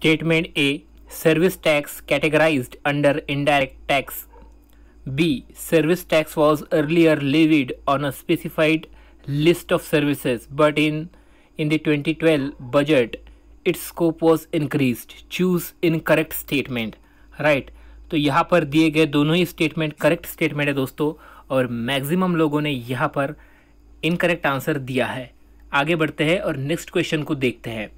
Statement A. Service tax categorized under indirect tax. B. Service tax was earlier levied on a specified list of services, but in the 2012 budget, its scope was increased. Choose incorrect statement. Right. तो यहाँ पर दिए गए दोनों ही statement correct statement है दोस्तों, और maximum लोगों ने यहाँ पर इनकरेक्ट आंसर दिया है। आगे बढ़ते हैं और नेक्स्ट क्वेश्चन को देखते हैं।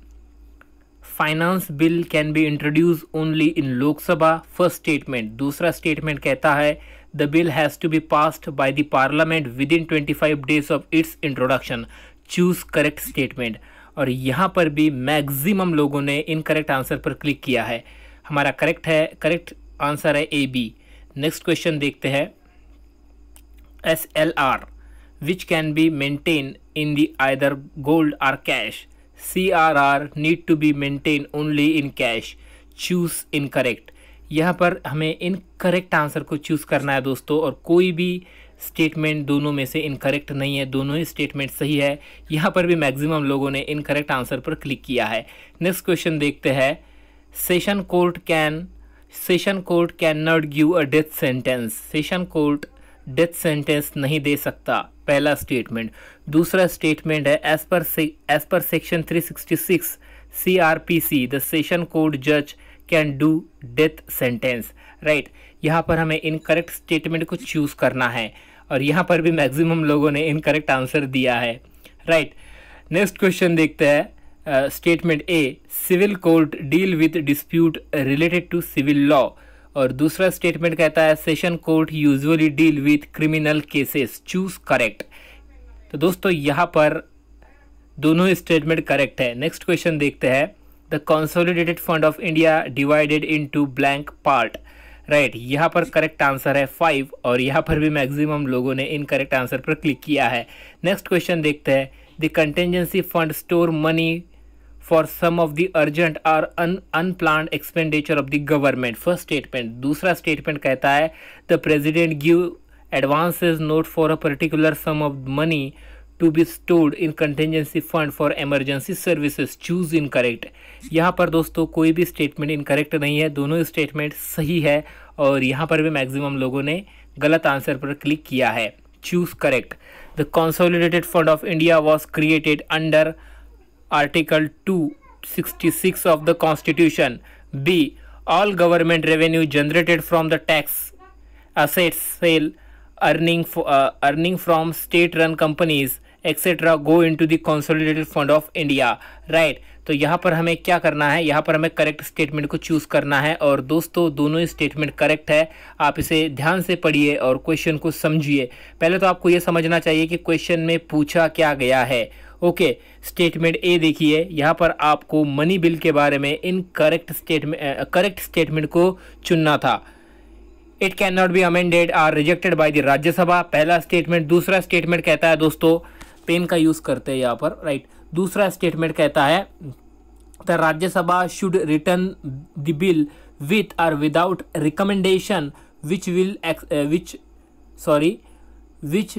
Finance bill can be introduce only in Lok Sabha, first statement. दूसरा स्टेटमेंट कहता है the bill has to be passed by the parliament within 25 days of its introduction. Choose correct statement. और यहाँ पर भी मैक्सिमम लोगों ने इनकरेक्ट आंसर पर क्लिक किया है। हमारा करेक्ट आंसर है ए बी। नेक्स्ट क्वेश्चन देखते हैं। SLR which can be maintained in the either gold or cash. CRR need to be maintained only in cash. Choose incorrect. यहाँ पर हमें इनकरेक्ट आंसर को चूज़ करना है दोस्तों, और कोई भी स्टेटमेंट दोनों में से इनकरेक्ट नहीं है, दोनों ही स्टेटमेंट सही है। यहाँ पर भी मैक्सिमम लोगों ने इनकरेक्ट आंसर पर क्लिक किया है। नेक्स्ट क्वेश्चन देखते हैं। Session court can not give a death sentence. Session court death sentence नहीं दे सकता, पहला स्टेटमेंट। दूसरा स्टेटमेंट है as per section 366 CRPC the session court जज can do death sentence. Right, यहाँ पर हमें इनकरेक्ट स्टेटमेंट को चूज़ करना है, और यहाँ पर भी मैक्सिमम लोगों ने इनकरेक्ट आंसर दिया है। राइट, नेक्स्ट क्वेश्चन देखते हैं। Statement A civil court deal with dispute related to civil law, और दूसरा स्टेटमेंट कहता है session court usually deal with criminal cases. Choose correct. तो दोस्तों यहाँ पर दोनों स्टेटमेंट करेक्ट है। नेक्स्ट क्वेश्चन देखते हैं। The consolidated fund of India divided into blank part. Right, यहाँ पर करेक्ट आंसर है 5, और यहाँ पर भी मैक्सिमम लोगों ने इनकरेक्ट आंसर पर क्लिक किया है। नेक्स्ट क्वेश्चन देखते हैं। The contingency fund store money for sum of the urgent or unplanned expenditure of the government. First statement. दूसरा स्टेटमेंट कहता है the president give advances not for a particular sum of money to be stored in contingency fund for emergency services. Choose incorrect. यहाँ पर दोस्तों कोई भी statement incorrect नहीं है, दोनों स्टेटमेंट सही है, और यहाँ पर भी मैक्सिमम लोगों ने गलत आंसर पर क्लिक किया है। Choose correct. The consolidated fund of India was created under Article 266 of the Constitution. B. All government revenue generated from the tax assets sale, earning from state-run companies, etc. go into the consolidated fund of India. Right. तो यहाँ पर हमें क्या करना है, यहाँ पर हमें करेक्ट स्टेटमेंट को चूज़ करना है, और दोस्तों दोनों ही स्टेटमेंट करेक्ट है। आप इसे ध्यान से पढ़िए और क्वेश्चन को समझिए। पहले तो आपको ये समझना चाहिए कि क्वेश्चन में पूछा क्या गया है। ओके, स्टेटमेंट ए देखिए, यहाँ पर आपको मनी बिल के बारे में करेक्ट स्टेटमेंट को चुनना था। It can not be amended or rejected by the Rajya Sabha, पहला स्टेटमेंट। दूसरा स्टेटमेंट कहता है दोस्तों, पेन का यूज़ करते हैं यहाँ पर। राइट, दूसरा स्टेटमेंट कहता है the Rajya Sabha should return the bill with or without recommendation which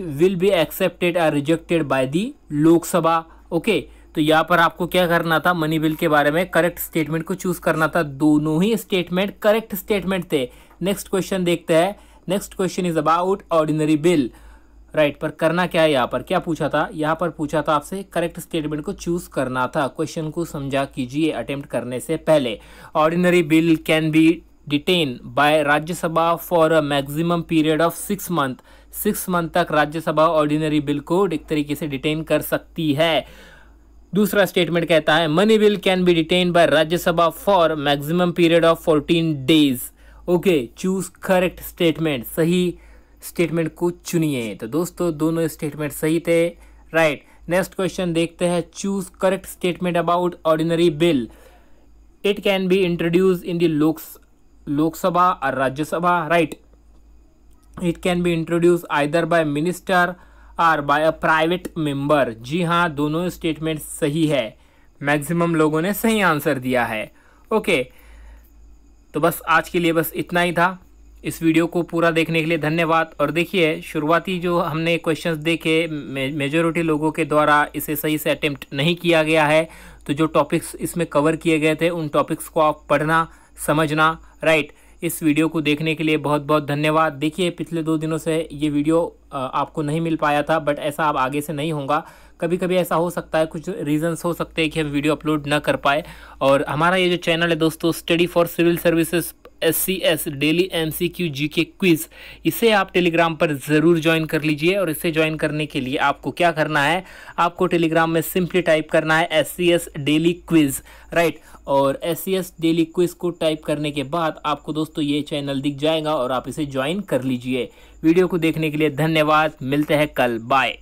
will be accepted or rejected by the Lok Sabha. Okay, तो यहाँ पर आपको क्या करना था, मनी बिल के बारे में करेक्ट स्टेटमेंट को चूज करना था। दोनों ही स्टेटमेंट करेक्ट स्टेटमेंट थे। नेक्स्ट क्वेश्चन देखते हैं। Next question is about ordinary bill. Right, पर करना क्या है, यहाँ पर क्या पूछा था, यहाँ पर पूछा था आपसे करेक्ट स्टेटमेंट को चूज करना था। क्वेश्चन को समझा कीजिए अटेम्प्ट करने से पहले। Ordinary bill can be detain by Rajya Sabha for a maximum period of 6 month. 6 month तक राज्यसभा ऑर्डिनरी बिल को एक तरीके से डिटेन कर सकती है। दूसरा स्टेटमेंट कहता है money bill can be detain by Rajya Sabha for maximum period of 14 days. Okay, choose correct statement. सही स्टेटमेंट को चुनिए। तो दोस्तों दोनों स्टेटमेंट सही थे। राइट, नेक्स्ट क्वेश्चन देखते हैं। Choose correct statement about ordinary bill. It can be introduce in the Lok Sabha or Rajya Sabha. Right, it can be introduce either by minister or by a private member. जी हाँ, दोनों स्टेटमेंट सही है। Maximum लोगों ने सही आंसर दिया है। ओके, तो बस आज के लिए बस इतना ही था। इस वीडियो को पूरा देखने के लिए धन्यवाद। और देखिए, शुरुआती जो हमने क्वेश्चंस देखे, मेजॉरिटी लोगों के द्वारा इसे सही से अटेम्प्ट नहीं किया गया है। तो जो टॉपिक्स इसमें कवर किए गए थे उन टॉपिक्स को आप पढ़ना, समझना, राइट। इस वीडियो को देखने के लिए बहुत बहुत धन्यवाद। देखिए, पिछले 2 दिनों से ये वीडियो आपको नहीं मिल पाया था, बट ऐसा अब आगे से नहीं होगा। कभी कभी ऐसा हो सकता है, कुछ रीजंस हो सकते हैं कि हम वीडियो अपलोड ना कर पाए। और हमारा ये जो चैनल है दोस्तों, study for civil services SCS daily MCQ GK quiz, इसे आप टेलीग्राम पर ज़रूर ज्वाइन कर लीजिए। और इसे ज्वाइन करने के लिए आपको क्या करना है, आपको टेलीग्राम में सिंपली टाइप करना है SCS डेली क्विज़, राइट। और SCS डेली क्विज़ को टाइप करने के बाद आपको दोस्तों ये चैनल दिख जाएगा और आप इसे ज्वाइन कर लीजिए। वीडियो को देखने के लिए धन्यवाद। मिलते हैं कल, बाय।